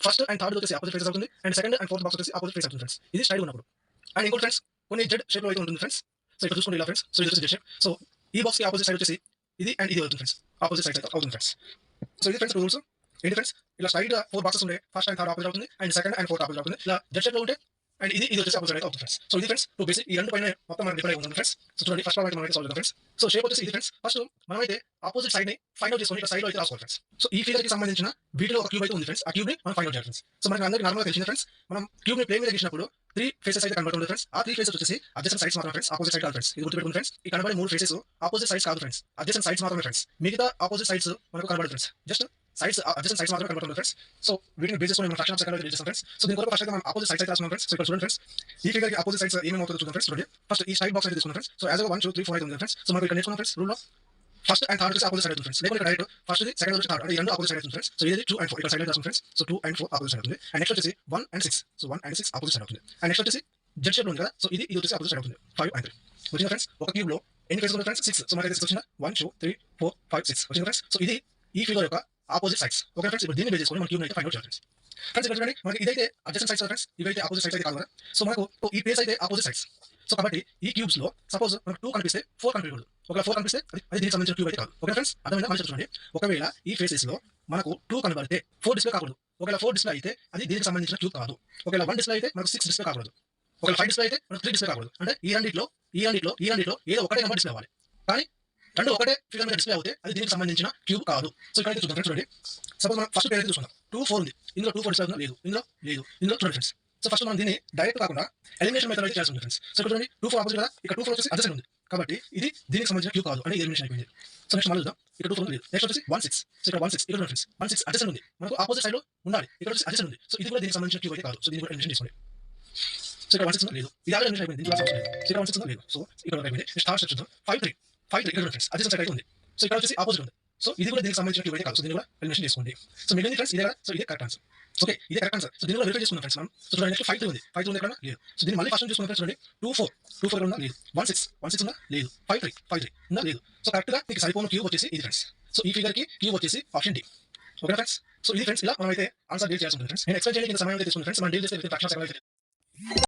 First and third వచ్చేసి opposite faces అవుతుంది and second and fourth box వచ్చేసి opposite face అవుతుంది ఫ్రెండ్స్. ఇది స్ట్రైట్ ఉన్నప్పుడు. అండ్ ఇంకోటి ఫ్రెండ్స్ కొన్ని జెడ్ షేప్ లో అయితే ఉంటుంది ఫ్రెండ్స్. సో ఇక్కడ చూసుకోండి ఇలా ఫ్రెండ్స్. సో ఇది వచ్చేసి జెడ్ షేప్. సో ఈ బాక్స్ కి ఆపోజిట్ సైడ్ వచ్చేసి ఇది అండ్ ఇది అవుతుంది ఫ్రెండ్స్. ఆపోజిట్ సైడ్ అవుతుంది ఫ్రెండ్స్. సో ఇది ఫ్రెండ్స్ రూల్స్. ఏంటి ఫ్రెండ్స్ ఇలా స్ట్రైట్ గా 4 బాక్సెస్ ఉండే ఫస్ట్ అండ్ థర్డ్ ఆపోజిట్ అవుతుంది and second and fourth opposite అవుతుంది. ఇలా జెడ్ షేప్ లో ఉంటే అండ్ ఇది వచ్చేసి ఆపోజిట్ అయితే అవుతుంది ఫ్రెండ్స్. సో ఇది ఫ్రెండ్స్ టూ బేసిక్ ఈ రెండు పైన మొత్తం మనకి డిఫరెంట్ ఉంటుంది ఫ్రెండ్స్. సో చూడండి ఫస్ట్ ప్రాబ్లం అయితే సాల్వ్ చేద్దాం ఫ్రెండ్స్. సో షేప్ వచ్చేసి ఇది ఫ్రెండ్స్. ఫస్ట్ మనమైతే ఆపోజిట్ సైడ్ ని ఫైండ్ అవుట్ చేసుకొని ఇక్కడ సైడ్ లో అయితే రాసుకోవాలి ఫ్రెండ్స్. సో ఈ ఫిగర్ కి సంబంధించిన వీటిలో ఒక క్యూబ్ అయితే ఉంది ఫ్రెండ్స్. ఆ క్యూబ్ ని మనం ఫైండ్ అవుట్ చేయాలి ఫ్రెండ్స్. సో మనకి అందరికీ నార్మల్ గా తెలిసింది ఫ్రెండ్స్. మనం క్యూబ్ ని ప్లేన్ మీద గీసినప్పుడు 3 ఫేసెస్ అయితే కనబడుతుంది ఫ్రెండ్స్. ఆ 3 ఫేసెస్ వచ్చేసి అడ్జసెంట్ సైడ్స్ మాత్రమే ఫ్రెండ్స్. ఆపోజిట్ సైడ్ కాదు ఫ్రెండ్స్. ఇది గుర్తుపెట్టుకోండి ఫ్రెండ్స్. ఈ కనబడే 3 ఫేసెస్ ఆపోజిట్ సైడ్స్ కాదు ఫ్రెండ్స్. అడ్జసెంట్ సైడ్స్ మాత్రమే ఫ్రెండ్స్. మిగతా ఆపోజిట్ సైడ్స్ మనకు కనబడదు friends. Just sides adjacent sides మాత్రమే కనబడుతుంది ఫ్రెండ్స్. సో వీటిని బేస్ చేసుకొని మనం ఫ్రాక్షన్ ఆఫ్ సెకండ్ లో చేస్తాం ఫ్రెండ్స్. సో దీని కొరకు ఫస్ట్ అయితే మనం ఆపోజిట్ సైడ్స్ అయితే రాసుకున్నాం ఫ్రెండ్స్. సో ఇక్కడ చూడండి ఫ్రెండ్స్. ఈ ఫిగర్ కి ఆపోజిట్ సైడ్స్ ఏమేమి అవుతుందో చూద్దాం ఫ్రెండ్స్. చూడండి ఫస్ట్ ఈ సైడ్ బాక్స్ అయితే తీసుకున్నాం ఫ్రెండ్స్. సో యాజ్ 1 2 3 4 అయితే ఉంది ఫ్రెండ్స్. సో మనం ఇక్కడ నేర్చుకున్నాం ఫ్రెండ్స్ రూల్ లో ఫస్ట్ అండ్ థర్డ్ వచ్చేసి ఆపోజిట్ సైడ్ అవుతుంది ఫ్రెండ్స్. లేకపోతే డైరెక్ట్ ఫస్ట్ ది సెకండ్ వచ్చి థర్డ్ అంటే ఈ రెండు ఆపోజిట్ సైడ్ అవుతుంది ఫ్రెండ్స్. సో ఇది 2 అండ్ 4 ఇక్కడ సైడ్ రాసుకున్నాం friends. So 2 and 4 opposite side అవుతుంది. అండ్ నెక్స్ట్ వచ్చేసి 1 and 6. So 1 and 6 opposite side అవుతుంది. అండ్ నెక్స్ట్ వచ్చేసి జెడ్ షేప్ లో ఉంది కదా. సో ఇది వచ్చేసి ఆపోజిట్ సైడ్ అవుతుంది. 5 అండ్ 3 వచ్చింది ఫ్రెండ్స్. ఒక క్యూబ్ లో ఎన్ని ఫేసెస్ ఉన్నాయి ఫ్రెండ్స్? 6. సో మనకి 6 వచ్చిందా 1 2 3 4 5 6 వచ్చింది ఫ్రెండ్స్. సో ఇది ఈ ఫిగర్ యొక్క ఆపోజిట్ సైడ్స్. Okay friends. ఇప్పుడు దీన్ని బేస్ చేసుకొని మనం క్యూబ్ అయితే ఫైండ్ అవుట్ చేయాలి ఫ్రెండ్స్. ఫ్రెండ్స్ ఇక్కడ చూడండి మనకి ఇదైతే అడ్జసెంట్ సైడ్స్ ఫ్రెండ్స్. ఇవైతే ఆపోజిట్ సైడ్స్ అయితే కాదు కదా. సో మనకు ఈ ప్లేస్ అయితే ఆపోజిట్ సైడ్స్. సో కాబట్టి ఈ క్యూబ్స్ లో సపోజ్ మనకు 2 కనిపిస్తే 4 కనిపించకూడదు. ఒకవేళ 4 కనిపిస్తే అది దీనికి సంబంధించిన క్యూబ్ అయితే కాదు. ఓకే ఫ్రెండ్స్ అర్థమైందా? మళ్ళీ చూడండి. ఒకవేళ ఈ ఫేసెస్ లో మనకు 2 కనబడితే 4 డిస్ప్లే కాకూడదు. ఒకవేళ 4 డిస్ప్లే అయితే అది దీనికి సంబంధించిన క్యూబ్ కాదు. ఒకవేళ 1 డిస్ప్లే అయితే మనకు 6 డిస్ప్లే కాకూడదు. ఒకవేళ 5 డిస్ప్లే అయితే మనకు 3 డిస్ప్లే కాకూడదు. అంటే ఈ రెండిట్లో ఏదో ఒకటే నెంబర్ డిస్ప్లే అవ్వాలి. కానీ రెండు ఒకటే ఫిగర్ మీద డిస్ప్లే అవుతే అది దీనికి సంబంధించిన క్యూబ్ కాదు. సో ఇక్కడ చూద్దాం ఫ్రెండ్స్. చూడండి సపోజ్ మనం ఫస్ట్ పేరు అయితే చూసుకుందాం. 2 4 ఉంది. ఇందులో 2 4 డిస్ప్లే అవుతుందా? లేదు. ఇందులో చూడండి ఫ్రెండ్స్. సో ఫస్ట్ మనం దీన్ని డైరెక్ట్ కాకుండా ఎలిమినేషన్ మెథడ్ అయితే చేయాల్సి ఉంటుంది ఫ్రెండ్స్. సో ఇక్కడ చూడండి 2 4 ఆపోజిట్ కదా. ఇక్కడ 2 4 వచ్చేసి అడ్జసెంట్ ఉంది. కాబట్టి ఇది దీనికి సంబంధించిన క్యూబ్ కాదు అంటే ఎలిమినేషన్ అయిపోయింది. సో నెక్స్ట్ మళ్ళీ చూద్దాం. ఇక్కడ 2 4 లేదు. నెక్స్ట్ వచ్చేసి 1 6. సో ఇక్కడ 1 6 ఇక్కడ ఫ్రెండ్స్ 1 6 అడ్జసెంట్ ఉంది. మనకు ఆపోజిట్ సైడ్ లో ఉండాలి. ఇక్కడ వచ్చేసి అడ్జసెంట్ ఉంది. సో ఇది కూడా దీనికి సంబంధించిన క్యూబ్ అయితే కాదు. సో దీన్ని కూడా ఎలిమినేషన్ చేసుకోండి. సో ఇక్కడ 1 6 లేదు. ఇది ఆల్రెడీ ఎలిమినేషన్ అయిపోయింది. దీనికి అవసరం లేదు. సో ఇక్కడ 1 6 లేదు. సో ఇక్కడ అయిపోయింది. స్టార్ స్టెప్ చూద్దాం. 5 3 ఇక్కడ ఫ్రెండ్స్ అడ్జసెంట్ సైడ్ అయితే ఉంది. సో ఇక్కడ వచ్చేసి ఆపోజిట్ ఉంది. సో ఇది కూడా దీనికి సంబంధించిన క్యూబ్ అయితే కాదు. సో దీన్ని కూడా ఎలిమినేషన్ చేసుకోండి. సో మిగిలింది ఫ్రెండ్స్ ఇదే కదా. సో ఇదే కరెక్ట్ ఆన్సర్. ఓకే ఇదే కరెక్ట్ ఆన్సర్. సో దీన్ని కూడా వెరిఫై చేసుకున్నాం ఫ్రెండ్స్ మనం. సో చూడండి నెక్స్ట్ 5 3 ఉంది. 5 3 ఎక్కడ లేదు. సో దీన్ని మళ్ళీ ఫస్ట్ చూసుకున్నాం ఫ్రెండ్స్. చూడండి 2 4 ఉందా? లేదు. 1 6 ఉందా? లేదు. 5 3 ఉందా? లేదు. సో కరెక్ట్ గా మీకు సరిపోయిన క్యూబ్ వచ్చేసి ఇది ఫ్రెండ్స్. సో ఈ ఫిగర్ కి క్యూబ్ వచ్చేసి option D. Okay friends. So ఇది ఫ్రెండ్స్ ఇలా మనం అయితే ఆన్సర్ డీల్ చేయాల్సి ఉంటుంది ఫ్రెండ్స్. నేను ఎక్స్ప్లెయిన్ చేయడానికి సమయం అయితే తీసుకున్నాను ఫ్రెండ్స్. మనం డీల్ చేస్తే ఫ్రాక్షన్ సెకండ్ అయితే